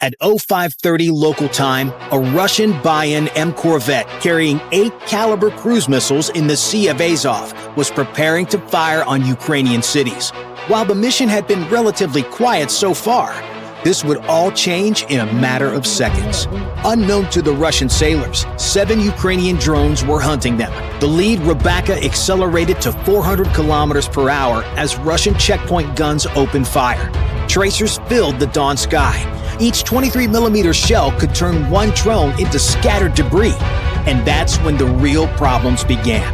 At 0530 local time, a Russian Bayan M corvette carrying 8 caliber cruise missiles in the Sea of Azov was preparing to fire on Ukrainian cities. While the mission had been relatively quiet so far, this would all change in a matter of seconds. Unknown to the Russian sailors, 7 Ukrainian drones were hunting them. The lead Rybaka accelerated to 400 kilometers per hour as Russian checkpoint guns opened fire. Tracers filled the dawn sky. Each 23mm shell could turn one drone into scattered debris. And that's when the real problems began.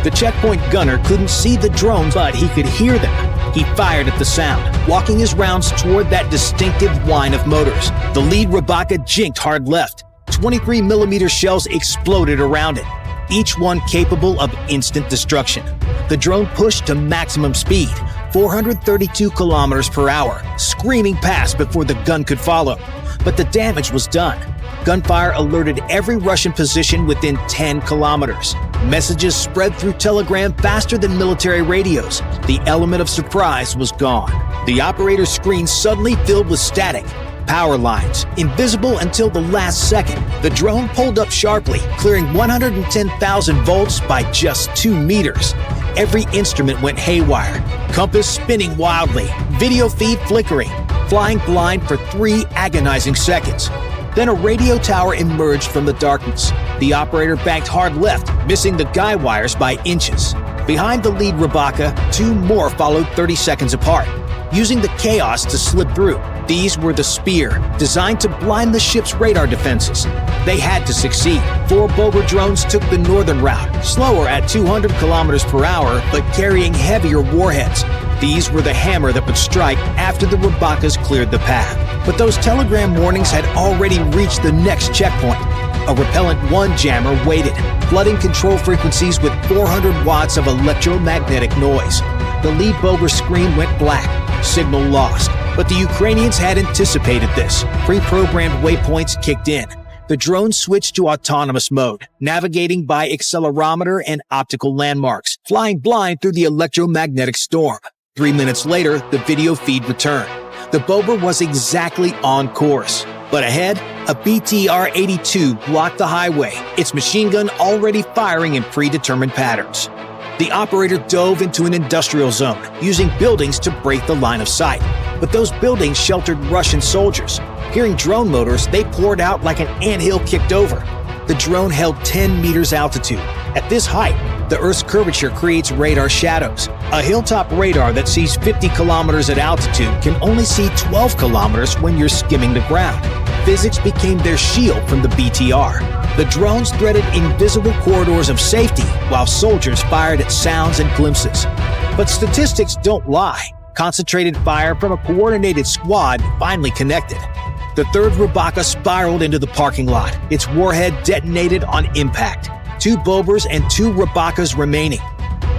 The checkpoint gunner couldn't see the drones, but he could hear them. He fired at the sound, walking his rounds toward that distinctive whine of motors. The lead Rybaka jinked hard left. 23mm shells exploded around it, each one capable of instant destruction. The drone pushed to maximum speed, 432 kilometers per hour, screaming past before the gun could follow. But the damage was done. Gunfire alerted every Russian position within 10 kilometers. Messages spread through telegram faster than military radios. The element of surprise was gone. The operator's screen suddenly filled with static. Power lines, invisible until the last second. The drone pulled up sharply, clearing 110,000 volts by just 2 meters. Every instrument went haywire. Compass spinning wildly, video feed flickering, flying blind for 3 agonizing seconds. Then a radio tower emerged from the darkness. The operator banked hard left, missing the guy wires by inches. Behind the lead Rybaka, 2 more followed 30 seconds apart, using the chaos to slip through. These were the Spear, designed to blind the ship's radar defenses. They had to succeed. 4 Bober drones took the northern route, slower at 200 kilometers per hour, but carrying heavier warheads. These were the hammer that would strike after the Rybakas cleared the path. But those telegram warnings had already reached the next checkpoint. A Repellent 1 jammer waited, flooding control frequencies with 400 watts of electromagnetic noise. The lead Bober screen went black, signal lost. But the Ukrainians had anticipated this. Pre-programmed waypoints kicked in. The drone switched to autonomous mode, navigating by accelerometer and optical landmarks, flying blind through the electromagnetic storm. 3 minutes later, the video feed returned. The Bober was exactly on course. But ahead, a BTR-82 blocked the highway, its machine gun already firing in predetermined patterns. The operator dove into an industrial zone, using buildings to break the line of sight. But those buildings sheltered Russian soldiers. Hearing drone motors, they poured out like an anthill kicked over. The drone held 10 meters altitude. At this height, the Earth's curvature creates radar shadows. A hilltop radar that sees 50 kilometers at altitude can only see 12 kilometers when you're skimming the ground. Physics became their shield from the BTR. The drones threaded invisible corridors of safety, while soldiers fired at sounds and glimpses. But statistics don't lie. Concentrated fire from a coordinated squad finally connected. The third Rybaka spiraled into the parking lot, its warhead detonated on impact. 2 Bobers and 2 Rybakas remaining.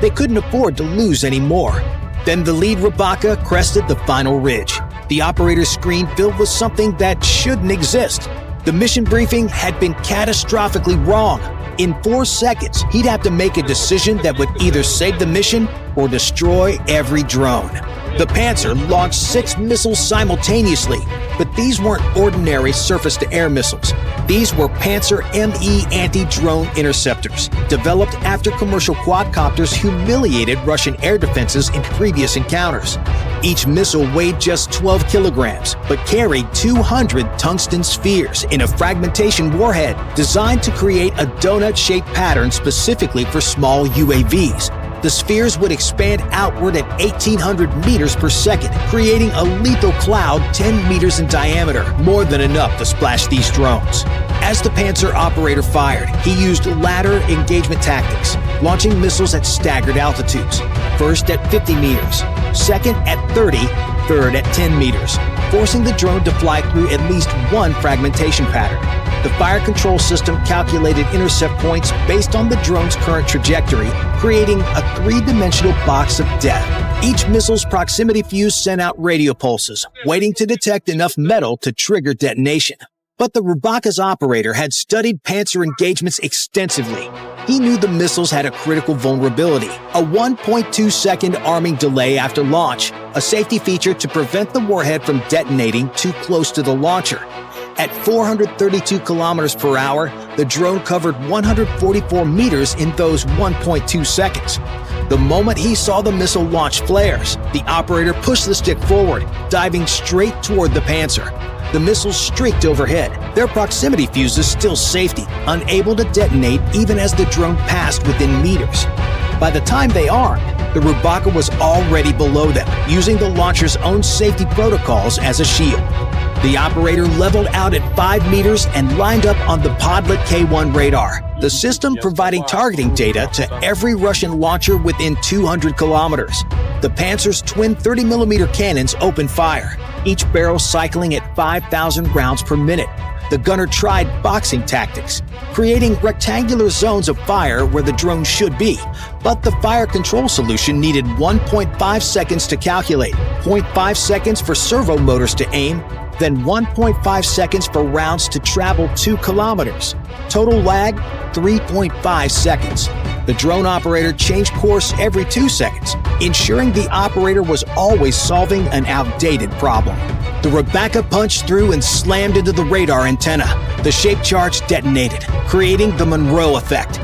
They couldn't afford to lose any more. Then the lead Rybaka crested the final ridge. The operator's screen filled with something that shouldn't exist. The mission briefing had been catastrophically wrong. In 4 seconds, he'd have to make a decision that would either save the mission or destroy every drone. The Panzer launched 6 missiles simultaneously, but these weren't ordinary surface-to-air missiles. These were Panzer ME anti-drone interceptors, developed after commercial quadcopters humiliated Russian air defenses in previous encounters. Each missile weighed just 12 kilograms, but carried 200 tungsten spheres in a fragmentation warhead designed to create a donut-shaped pattern specifically for small UAVs. The spheres would expand outward at 1,800 meters per second, creating a lethal cloud 10 meters in diameter, more than enough to splash these drones. As the Panzer operator fired, he used ladder engagement tactics, launching missiles at staggered altitudes. First at 50 meters, second at 30, third at 10 meters, forcing the drone to fly through at least one fragmentation pattern. The fire control system calculated intercept points based on the drone's current trajectory, creating a 3-dimensional box of death. Each missile's proximity fuse sent out radio pulses, waiting to detect enough metal to trigger detonation. But the Rubaka's operator had studied Panzer engagements extensively. He knew the missiles had a critical vulnerability, a 1.2-second arming delay after launch, a safety feature to prevent the warhead from detonating too close to the launcher. At 432 kilometers per hour, the drone covered 144 meters in those 1.2 seconds. The moment he saw the missile launch flares, the operator pushed the stick forward, diving straight toward the Panzer. The missiles streaked overhead, their proximity fuses still safety, unable to detonate even as the drone passed within meters. By the time they armed, the Rubaka was already below them, using the launcher's own safety protocols as a shield. The operator leveled out at 5 meters and lined up on the Podlet K1 radar, the system providing targeting data to every Russian launcher within 200 kilometers. The Panzer's twin 30mm cannons opened fire, each barrel cycling at 5,000 rounds per minute. The gunner tried boxing tactics, creating rectangular zones of fire where the drone should be, but the fire control solution needed 1.5 seconds to calculate, 0.5 seconds for servo motors to aim, then 1.5 seconds for rounds to travel 2 kilometers. Total lag, 3.5 seconds. The drone operator changed course every 2 seconds, ensuring the operator was always solving an outdated problem. The Rubaka punched through and slammed into the radar antenna. The shape charge detonated, creating the Monroe effect.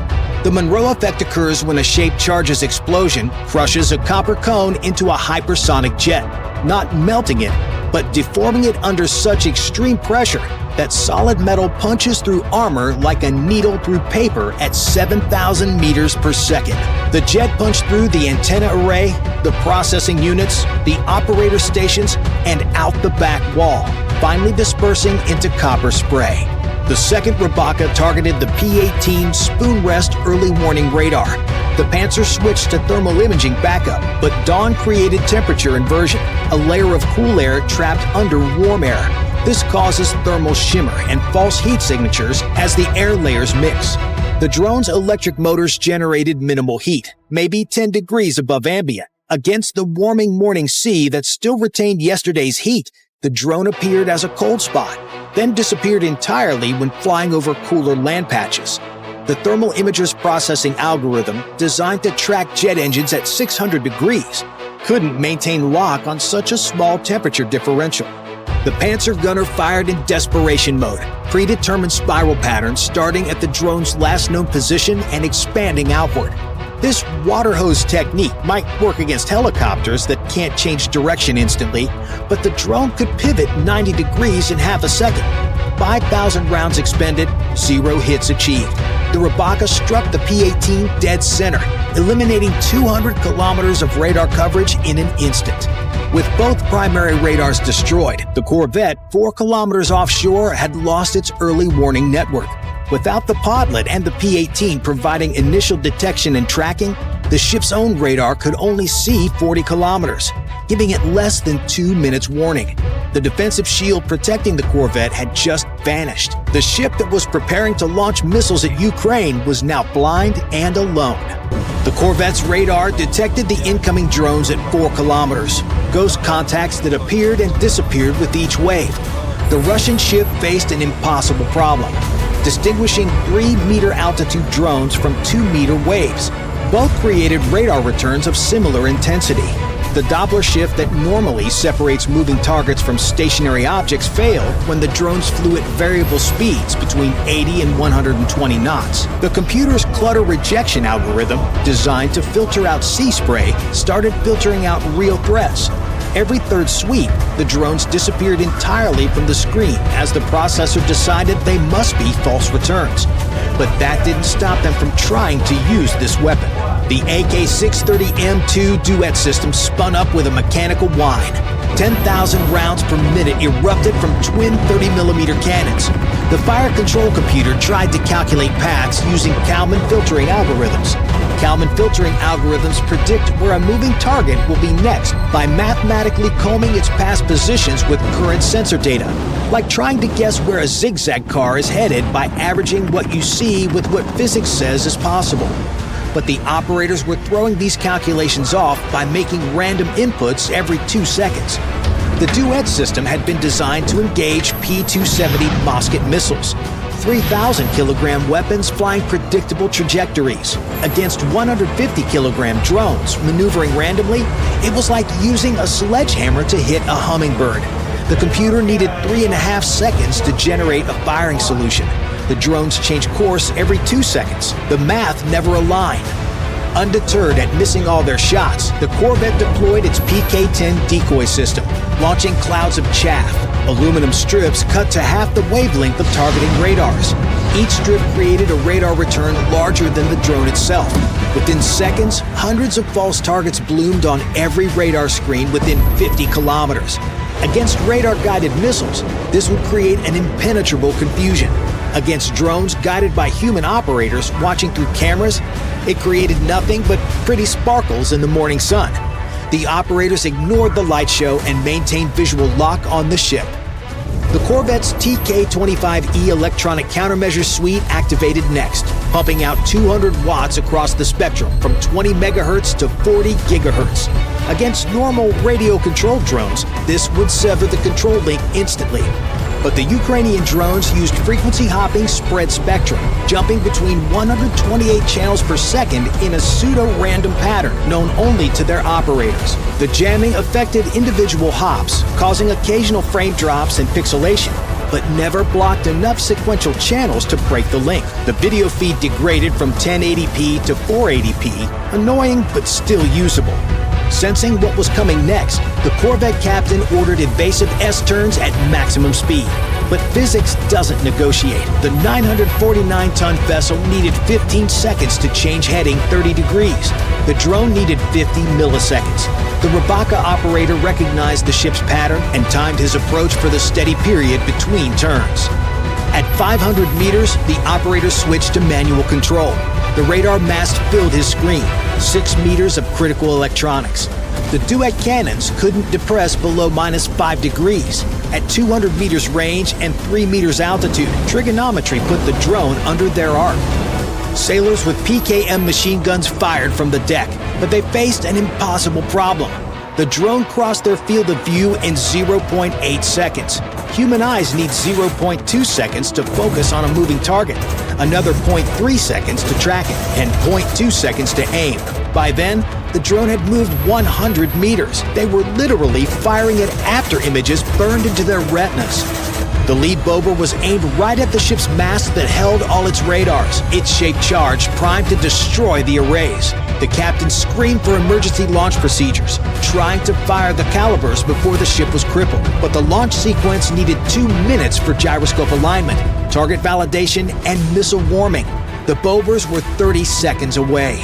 The Monroe effect occurs when a shaped charge's explosion crushes a copper cone into a hypersonic jet, not melting it, but deforming it under such extreme pressure that solid metal punches through armor like a needle through paper at 7,000 meters per second. The jet punched through the antenna array, the processing units, the operator stations, and out the back wall, finally dispersing into copper spray. The second Rubaka targeted the P-18 spoon rest early warning radar. The Panzer switched to thermal imaging backup, but dawn created temperature inversion, a layer of cool air trapped under warm air. This causes thermal shimmer and false heat signatures as the air layers mix. The drone's electric motors generated minimal heat, maybe 10 degrees above ambient. Against the warming morning sea that still retained yesterday's heat, the drone appeared as a cold spot, then disappeared entirely when flying over cooler land patches. The thermal imager's processing algorithm, designed to track jet engines at 600 degrees, couldn't maintain lock on such a small temperature differential. The Panzer gunner fired in desperation mode, predetermined spiral patterns starting at the drone's last known position and expanding outward. This water hose technique might work against helicopters that can't change direction instantly, but the drone could pivot 90 degrees in half a second. 5,000 rounds expended, 0 hits achieved. The Rubaka struck the P-18 dead center, eliminating 200 kilometers of radar coverage in an instant. With both primary radars destroyed, the Corvette, 4 kilometers offshore, had lost its early warning network. Without the Podlet and the P-18 providing initial detection and tracking, the ship's own radar could only see 40 kilometers, giving it less than 2 minutes warning. The defensive shield protecting the Corvette had just vanished. The ship that was preparing to launch missiles at Ukraine was now blind and alone. The Corvette's radar detected the incoming drones at 4 kilometers, ghost contacts that appeared and disappeared with each wave. The Russian ship faced an impossible problem: distinguishing 3-meter altitude drones from 2-meter waves. Both created radar returns of similar intensity. The Doppler shift that normally separates moving targets from stationary objects failed when the drones flew at variable speeds between 80 and 120 knots. The computer's clutter rejection algorithm, designed to filter out sea spray, started filtering out real threats. Every third sweep, the drones disappeared entirely from the screen as the processor decided they must be false returns. But that didn't stop them from trying to use this weapon. The AK-630M2 duet system spun up with a mechanical whine. 10,000 rounds per minute erupted from twin 30mm cannons. The fire control computer tried to calculate paths using Kalman filtering algorithms. Kalman filtering algorithms predict where a moving target will be next by mathematically combing its past positions with current sensor data, like trying to guess where a zigzag car is headed by averaging what you see with what physics says is possible. But the operators were throwing these calculations off by making random inputs every 2 seconds. The Duet system had been designed to engage P-270 Mosket missiles, 3,000-kilogram weapons flying predictable trajectories. Against 150-kilogram drones maneuvering randomly, it was like using a sledgehammer to hit a hummingbird. The computer needed 3.5 seconds to generate a firing solution. The drones changed course every 2 seconds. The math never aligned. Undeterred at missing all their shots, the Corvette deployed its PK-10 decoy system, launching clouds of chaff. Aluminum strips cut to half the wavelength of targeting radars. Each strip created a radar return larger than the drone itself. Within seconds, hundreds of false targets bloomed on every radar screen within 50 kilometers. Against radar-guided missiles, this would create an impenetrable confusion. Against drones guided by human operators watching through cameras, it created nothing but pretty sparkles in the morning sun. The operators ignored the light show and maintained visual lock on the ship. The Corvette's TK-25E electronic countermeasure suite activated next, pumping out 200 watts across the spectrum from 20 megahertz to 40 gigahertz. Against normal radio-controlled drones, this would sever the control link instantly. But the Ukrainian drones used frequency-hopping spread spectrum, jumping between 128 channels per second in a pseudo-random pattern known only to their operators. The jamming affected individual hops, causing occasional frame drops and pixelation, but never blocked enough sequential channels to break the link. The video feed degraded from 1080p to 480p, annoying but still usable. Sensing what was coming next, the Corvette captain ordered evasive S-turns at maximum speed. But physics doesn't negotiate. The 949-ton vessel needed 15 seconds to change heading 30 degrees. The drone needed 50 milliseconds. The Rabaka operator recognized the ship's pattern and timed his approach for the steady period between turns. At 500 meters, the operator switched to manual control. The radar mast filled his screen, 6 meters of critical electronics. The Duet cannons couldn't depress below -5 degrees. At 200 meters range and 3 meters altitude, trigonometry put the drone under their arc. Sailors with PKM machine guns fired from the deck, but they faced an impossible problem. The drone crossed their field of view in 0.8 seconds. Human eyes need 0.2 seconds to focus on a moving target, another 0.3 seconds to track it, and 0.2 seconds to aim. By then, the drone had moved 100 meters. They were literally firing it after images burned into their retinas. The lead bobber was aimed right at the ship's mast that held all its radars, its shaped charge primed to destroy the arrays. The captain screamed for emergency launch procedures, trying to fire the calibers before the ship was crippled. But the launch sequence needed 2 minutes for gyroscope alignment, target validation, and missile warming. The bobbers were 30 seconds away.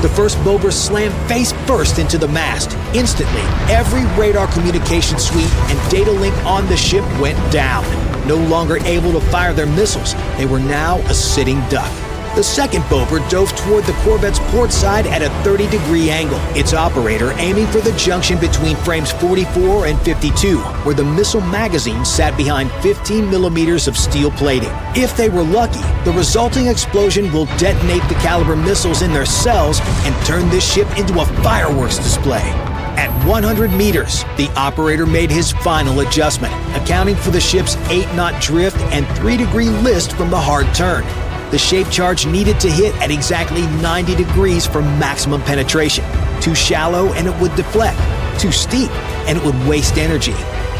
The first bobber slammed face first into the mast. Instantly, every radar communication suite and data link on the ship went down. No longer able to fire their missiles, they were now a sitting duck. The second bobber dove toward the Corvette's port side at a 30-degree angle, its operator aiming for the junction between frames 44 and 52, where the missile magazine sat behind 15 millimeters of steel plating. If they were lucky, the resulting explosion will detonate the caliber missiles in their cells and turn this ship into a fireworks display. At 100 meters, the operator made his final adjustment, accounting for the ship's 8-knot drift and 3-degree list from the hard turn. The shape charge needed to hit at exactly 90 degrees for maximum penetration. Too shallow and it would deflect. Too steep and it would waste energy.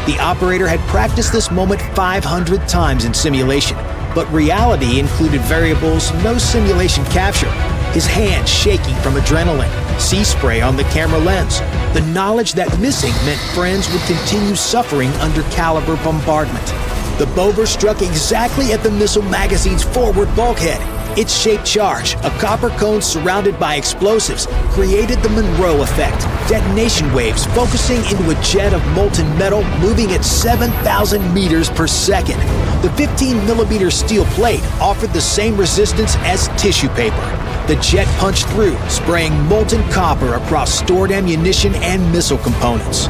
The operator had practiced this moment 500 times in simulation, but reality included variables no simulation captured. His hands shaking from adrenaline, sea spray on the camera lens. The knowledge that missing meant friends would continue suffering under caliber bombardment. The bobber struck exactly at the missile magazine's forward bulkhead. Its shaped charge, a copper cone surrounded by explosives, created the Monroe effect. Detonation waves focusing into a jet of molten metal moving at 7,000 meters per second. The 15-millimeter steel plate offered the same resistance as tissue paper. The jet punched through, spraying molten copper across stored ammunition and missile components.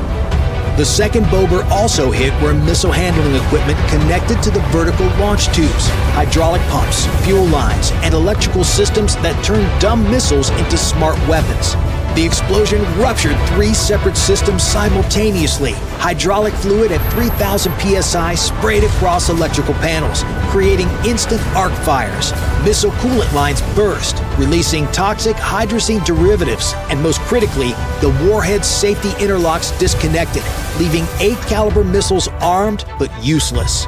The second bobber also hit where missile handling equipment connected to the vertical launch tubes, hydraulic pumps, fuel lines, and electrical systems that turned dumb missiles into smart weapons. The explosion ruptured 3 separate systems simultaneously. Hydraulic fluid at 3,000 psi sprayed across electrical panels, creating instant arc fires. Missile coolant lines burst, releasing toxic hydrazine derivatives, and most critically, the warhead's safety interlocks disconnected, leaving 8 caliber missiles armed but useless.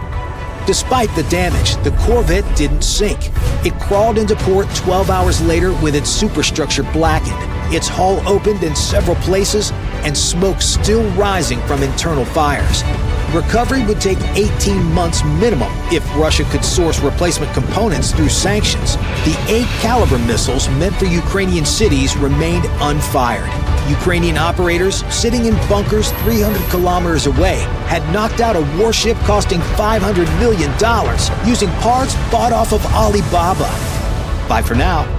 Despite the damage, the corvette didn't sink. It crawled into port 12 hours later with its superstructure blackened, its hull opened in several places, and smoke still rising from internal fires. Recovery would take 18 months minimum if Russia could source replacement components through sanctions. The 8 caliber missiles meant for Ukrainian cities remained unfired. Ukrainian operators, sitting in bunkers 300 kilometers away, had knocked out a warship costing $500 million using parts bought off of Alibaba. Bye for now.